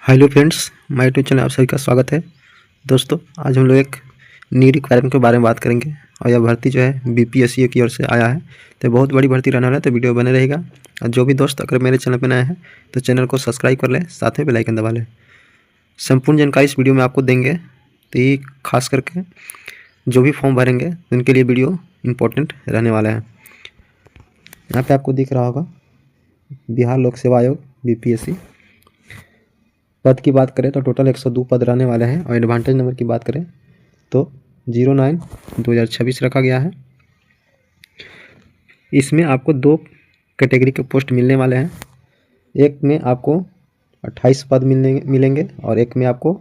Hello friends, my YouTube channel आप सभी का स्वागत है। दोस्तों, आज हम लोग एक न्यू रिक्वायरमेंट के बारे में बात करेंगे और यह भर्ती जो है बीपीएससी की ओर से आया है। तो बहुत बड़ी भर्ती रहने वाला है, तो वीडियो बने रहेगा। और जो भी दोस्त अगर मेरे चैनल पर नए हैं तो चैनल को सब्सक्राइब कर लें, साथ में बेल आइकन दबा लें। संपूर्ण जानकारी इस वीडियो में आपको देंगे, तो ये खास करके जो भी फॉर्म भरेंगे उनके लिए वीडियो इम्पोर्टेंट रहने वाला है। यहाँ पर आपको दिख रहा होगा बिहार लोक सेवा आयोग बीपीएससी। पद की बात करें तो टोटल 102 पद रहने वाले हैं और एडवांटेज नंबर की बात करें तो 09/2026 रखा गया है। इसमें आपको 2 कैटेगरी के पोस्ट मिलने वाले हैं। एक में आपको 28 पद मिलेंगे और एक में आपको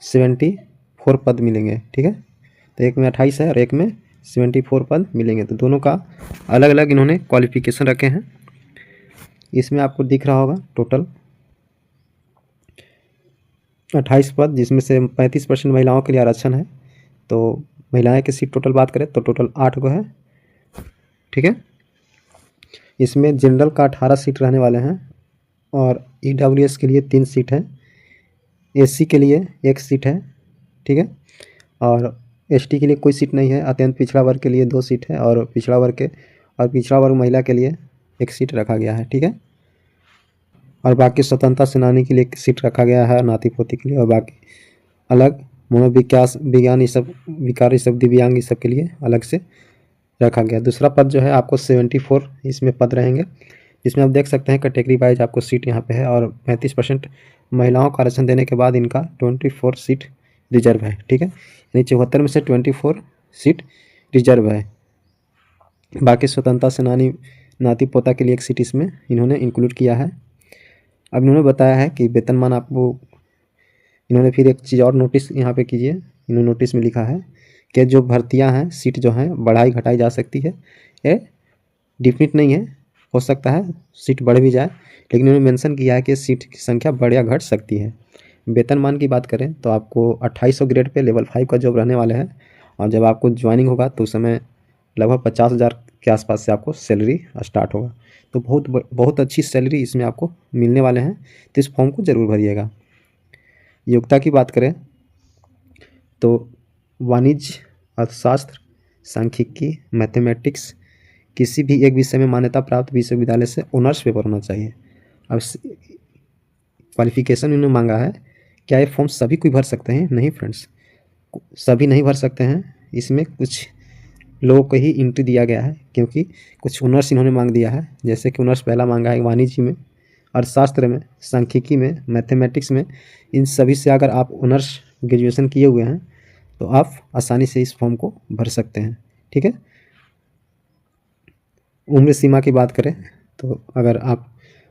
74 पद मिलेंगे। ठीक है, तो एक में 28 है और एक में 74 पद मिलेंगे। तो दोनों का अलग अलग इन्होंने क्वालिफिकेशन रखे हैं। इसमें आपको दिख रहा होगा टोटल 28 पद, जिसमें से 35% महिलाओं के लिए आरक्षण है। तो महिलाएं की सीट टोटल बात करें तो टोटल 8 को है। ठीक है, इसमें जनरल का 18 सीट रहने वाले हैं और ईडब्ल्यूएस के लिए 3 सीट है, एससी के लिए 1 सीट है। ठीक है, और एसटी के लिए कोई सीट नहीं है। अत्यंत पिछड़ा वर्ग के लिए 2 सीट है और पिछड़ा वर्ग महिला के लिए 1 सीट रखा गया है। ठीक है, और बाकी स्वतंत्रता सेनानी के लिए 1 सीट रखा गया है, नाती पोती के लिए, और बाकी अलग मनोविकास विज्ञान ये सब विकार ये सब दिव्यांग ये सब के लिए अलग से रखा गया। दूसरा पद जो है आपको 74 इसमें पद रहेंगे, जिसमें आप देख सकते हैं कैटेगरी वाइज आपको सीट यहाँ पे है और 35% महिलाओं का आरक्षण देने के बाद इनका 24 सीट रिजर्व है। ठीक है, यानी 74 में से 24 सीट रिजर्व है। बाकी स्वतंत्रता सेनानी नाती पोता के लिए 1 सीट इसमें इन्होंने इंक्लूड किया है। अब इन्होंने बताया है कि वेतनमान आपको, इन्होंने फिर एक चीज़ और नोटिस यहाँ पे कीजिए। इन्होंने नोटिस में लिखा है कि जो भर्तियाँ हैं, सीट जो हैं बढ़ाई घटाई जा सकती है। ये डिफिनिट नहीं है, हो सकता है सीट बढ़ भी जाए, लेकिन इन्होंने मेंशन किया है कि सीट की संख्या बढ़ या घट सकती है। वेतनमान की बात करें तो आपको 2800 ग्रेड पे लेवल 5 का जॉब रहने वाले हैं और जब आपको ज्वाइनिंग होगा तो उस समय लगभग 50,000 के आसपास से आपको सैलरी स्टार्ट होगा। तो बहुत अच्छी सैलरी इसमें आपको मिलने वाले हैं। तो इस फॉर्म को ज़रूर भरिएगा। योग्यता की बात करें तो वाणिज्य, अर्थशास्त्र, सांख्यिकी, मैथमेटिक्स किसी भी एक विषय में मान्यता प्राप्त विश्वविद्यालय से ऑनर्स पेपर होना चाहिए। अब क्वालिफिकेशन इन्होंने मांगा है। क्या ये फॉर्म सभी कोई भर सकते हैं? नहीं फ्रेंड्स, सभी नहीं भर सकते हैं। इसमें कुछ लोगों को ही एंट्री दिया गया है, क्योंकि कुछ ऑनर्स इन्होंने मांग दिया है। जैसे कि ऑनर्स पहला मांगा है वाणिज्य में, अर्थशास्त्र में, सांख्यिकी में, मैथमेटिक्स में। इन सभी से अगर आप ऑनर्स ग्रेजुएशन किए हुए हैं तो आप आसानी से इस फॉर्म को भर सकते हैं। ठीक है, उम्र सीमा की बात करें तो अगर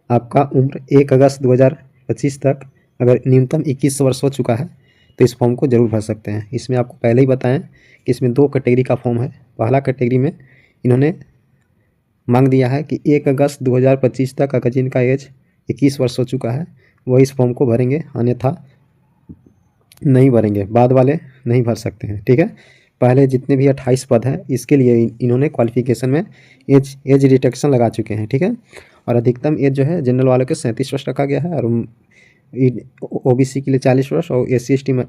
आपका उम्र 1 अगस्त 2025 तक अगर न्यूनतम 21 वर्ष हो चुका है तो इस फॉर्म को ज़रूर भर सकते हैं। इसमें आपको पहले ही बताएं कि इसमें 2 कैटेगरी का फॉर्म है। पहला कैटेगरी में इन्होंने मांग दिया है कि 1 अगस्त 2025 तक अगर जिनका एज 21 वर्ष हो चुका है वही इस फॉर्म को भरेंगे, अन्यथा नहीं भरेंगे। बाद वाले नहीं भर सकते हैं। ठीक है, पहले जितने भी 28 पद हैं इसके लिए इन्होंने क्वालिफिकेशन में एज रिस्ट्रिक्शन लगा चुके हैं। ठीक है, और अधिकतम एज जो है जनरल वालों के 37 वर्ष रखा गया है और ओबीसी के लिए 40 वर्ष और SC/ST में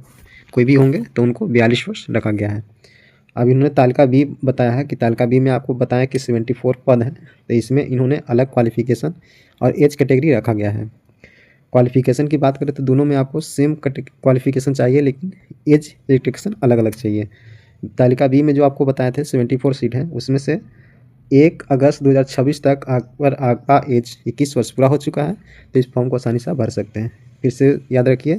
कोई भी होंगे तो उनको 42 वर्ष रखा गया है। अब इन्होंने तालिका बी बताया है कि तालिका बी में आपको बताया कि 74 पद हैं, तो इसमें इन्होंने अलग क्वालिफिकेशन और एज कैटेगरी रखा गया है। क्वालिफिकेशन की बात करें तो दोनों में आपको सेम क्वालिफिकेशन चाहिए, लेकिन एज रिस्ट्रिक्शन अलग अलग चाहिए। तालिका बी में जो आपको बताए थे 74 सीट है, उसमें से 1 अगस्त 2026 तक अगर आपका एज 21 वर्ष पूरा हो चुका है तो इस फॉर्म को आसानी से भर सकते हैं। फिर से याद रखिए,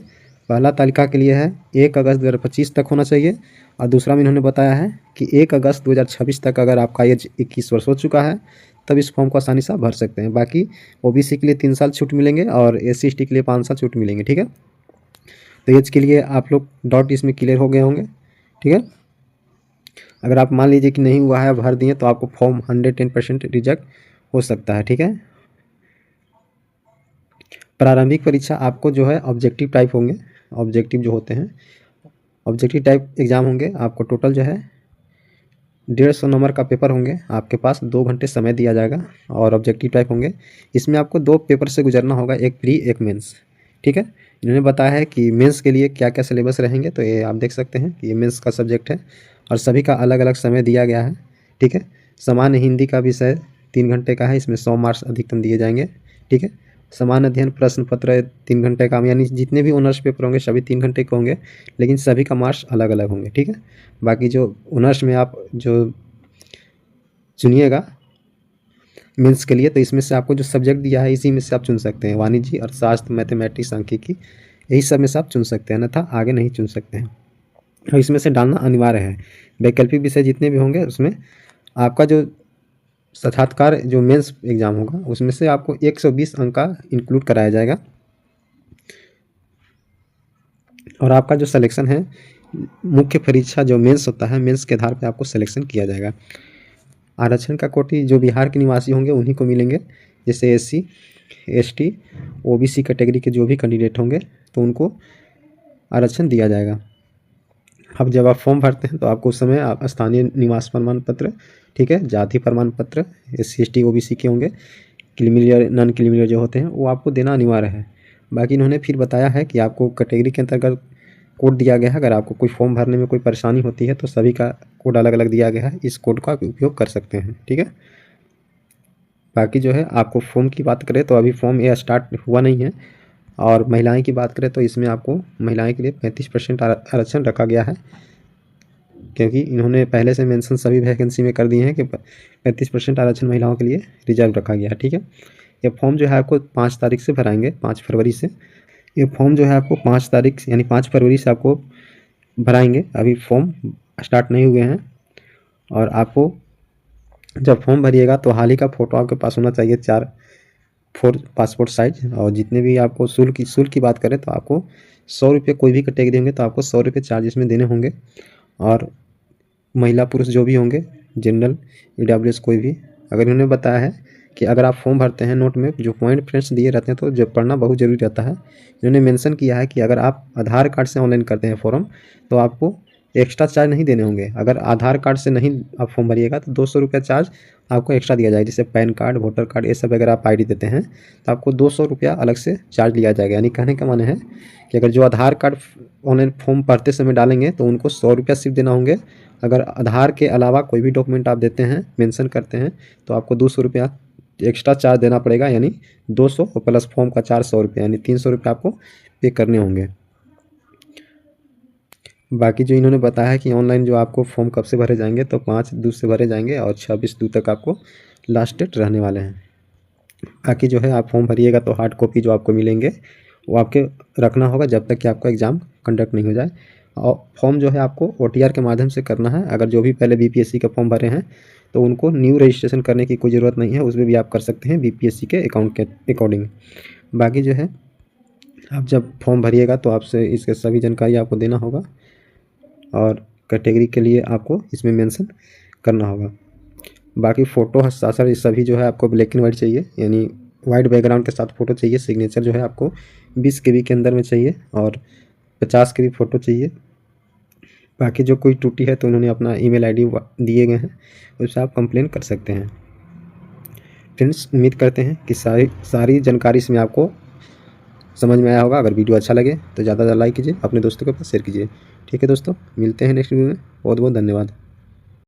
पहला तालिका के लिए है 1 अगस्त 2025 तक होना चाहिए और दूसरा में इन्होंने बताया है कि 1 अगस्त 2026 तक अगर आपका एज 21 वर्ष हो चुका है तब इस फॉर्म को आसानी से भर सकते हैं। बाकी ओबीसी के लिए 3 साल छूट मिलेंगे और SC/ST के लिए 5 साल छूट मिलेंगे। ठीक है, तो एज के लिए आप लोग डॉट इसमें क्लियर हो गए होंगे। ठीक है, अगर आप मान लीजिए कि नहीं हुआ है, भर दिए, तो आपको फॉर्म 110% रिजेक्ट हो सकता है। ठीक है, प्रारंभिक परीक्षा आपको जो है ऑब्जेक्टिव टाइप होंगे। ऑब्जेक्टिव जो होते हैं ऑब्जेक्टिव टाइप एग्ज़ाम होंगे। आपको टोटल जो है 150 नंबर का पेपर होंगे। आपके पास 2 घंटे समय दिया जाएगा और ऑब्जेक्टिव टाइप होंगे। इसमें आपको 2 पेपर से गुजरना होगा, एक प्री एक मेंस। ठीक है, इन्होंने बताया है कि मेंस के लिए क्या क्या सिलेबस रहेंगे, तो ये आप देख सकते हैं कि ये मेंस का सब्जेक्ट है और सभी का अलग अलग समय दिया गया है। ठीक है, सामान्य हिंदी का विषय 3 घंटे का है, इसमें 100 मार्क्स अधिकतम दिए जाएंगे। ठीक है, सामान्य अध्ययन प्रश्न पत्र 3 घंटे का, यानी जितने भी ऑनर्स पेपर होंगे सभी 3 घंटे के होंगे, लेकिन सभी का मार्क्स अलग अलग होंगे। ठीक है, बाकी जो ऑनर्स में आप जो चुनिएगा मेंस के लिए, तो इसमें से आपको जो सब्जेक्ट दिया है इसी में से आप चुन सकते हैं, वाणिज्य, अर्थशास्त्र, मैथमेटिक्स, सांख्यिकी, यही सब में से आप चुन सकते हैं, अन्यथा आगे नहीं चुन सकते हैं और इसमें से डालना अनिवार्य है। वैकल्पिक विषय जितने भी होंगे उसमें आपका जो साक्षात्कार जो मेंस एग्ज़ाम होगा उसमें से आपको 120 अंक का इंक्लूड कराया जाएगा और आपका जो सिलेक्शन है मुख्य परीक्षा जो मेंस होता है, मेंस के आधार पर आपको सिलेक्शन किया जाएगा। आरक्षण का कोटि जो बिहार के निवासी होंगे उन्हीं को मिलेंगे, जैसे SC ST OBC कैटेगरी के जो भी कैंडिडेट होंगे तो उनको आरक्षण दिया जाएगा। अब जब आप फॉर्म भरते हैं तो आपको उस समय आप स्थानीय निवास प्रमाण पत्र, ठीक है, जाति प्रमाण पत्र SC ST OBC के होंगे, क्रीमिलियर नॉन क्रीमिलियर जो होते हैं वो आपको देना अनिवार्य है। बाकी इन्होंने फिर बताया है कि आपको कैटेगरी के अंतर्गत कोड दिया गया है, अगर आपको कोई फॉर्म भरने में कोई परेशानी होती है तो सभी का कोड अलग अलग दिया गया है, इस कोड का आप उपयोग कर सकते हैं। ठीक है, बाकी जो है आपको फॉर्म की बात करें तो अभी फॉर्म ये स्टार्ट हुआ नहीं है और महिलाएं की बात करें तो इसमें आपको महिलाएं के लिए 35% आरक्षण रखा गया है, क्योंकि इन्होंने पहले से मेंशन सभी वैकेंसी में कर दिए हैं कि 35% आरक्षण महिलाओं के लिए रिजर्व रखा गया है। ठीक है, ये फॉर्म जो है आपको 5 तारीख से भराएंगे, 5 फरवरी से। ये फॉर्म जो है आपको 5 तारीख यानी 5 फरवरी से आपको भराएंगे, अभी फॉर्म स्टार्ट नहीं हुए हैं। और आपको जब फॉर्म भरिएगा तो हाल ही का फ़ोटो आपके पास होना चाहिए, 4 पासपोर्ट साइज। और जितने भी आपको शुल्क की बात करें तो आपको 100 रुपये, कोई भी कैटेगरी होंगे तो आपको 100 रुपये चार्ज इसमें देने होंगे। और महिला पुरुष जो भी होंगे, जनरल EWS कोई भी, अगर इन्होंने बताया है कि अगर आप फॉर्म भरते हैं नोट में जो पॉइंट फ्रेंड्स दिए रहते हैं तो जो पढ़ना बहुत ज़रूरी रहता है। इन्होंने मेंशन किया है कि अगर आप आधार कार्ड से ऑनलाइन करते हैं फॉर्म तो आपको एक्स्ट्रा चार्ज नहीं देने होंगे। अगर आधार कार्ड से नहीं आप फॉर्म भरिएगा तो 200 रुपये चार्ज आपको एक्स्ट्रा दिया जाएगा, जैसे पैन कार्ड, वोटर कार्ड, ये सब अगर आप ID देते हैं तो आपको 200 रुपया अलग से चार्ज लिया जाएगा। यानी कहने का माने है कि अगर जो आधार कार्ड ऑनलाइन फॉर्म भरते समय डालेंगे तो उनको 100 रुपया सिर्फ देना होंगे। अगर आधार के अलावा कोई भी डॉक्यूमेंट आप देते हैं, मेंशन करते हैं, तो आपको 200 रुपया एक्स्ट्रा चार्ज देना पड़ेगा, यानी 200 और प्लस फॉर्म का चार्ज 100 रुपया, यानी 300 रुपये आपको पे करने होंगे। बाकी जो इन्होंने बताया है कि ऑनलाइन जो आपको फॉर्म कब से भरे जाएंगे, तो 5/2 से भरे जाएंगे और 26/2 तक आपको लास्ट डेट रहने वाले हैं। बाकी जो है आप फॉर्म भरिएगा तो हार्ड कॉपी जो आपको मिलेंगे वो आपके रखना होगा जब तक कि आपका एग्ज़ाम कंडक्ट नहीं हो जाए। और फॉर्म जो है आपको OTR के माध्यम से करना है। अगर जो भी पहले BPSC का फॉर्म भरे हैं तो उनको न्यू रजिस्ट्रेशन करने की कोई ज़रूरत नहीं है, उसमें भी आप कर सकते हैं BPSC के अकाउंट के अकॉर्डिंग। बाकी जो है आप जब फॉर्म भरिएगा तो आपसे इसके सभी जानकारी आपको देना होगा और कैटेगरी के लिए आपको इसमें मेंशन करना होगा। बाकी फ़ोटो हस्ताक्षर ये सभी जो है आपको ब्लैक एंड वाइट चाहिए, यानी वाइट बैकग्राउंड के साथ फ़ोटो चाहिए। सिग्नेचर जो है आपको 20 KB के अंदर में चाहिए और 50 KB फ़ोटो चाहिए। बाकी जो कोई त्रुटि है तो उन्होंने अपना email ID दिए गए हैं, उससे आप कंप्लेन कर सकते हैं। फ्रेंड्स, उम्मीद करते हैं कि सारी जानकारी इसमें आपको समझ में आया होगा। अगर वीडियो अच्छा लगे तो ज़्यादा से ज़्यादा लाइक कीजिए, अपने दोस्तों के पास शेयर कीजिए। ठीक है दोस्तों, मिलते हैं नेक्स्ट वीडियो में। बहुत बहुत धन्यवाद।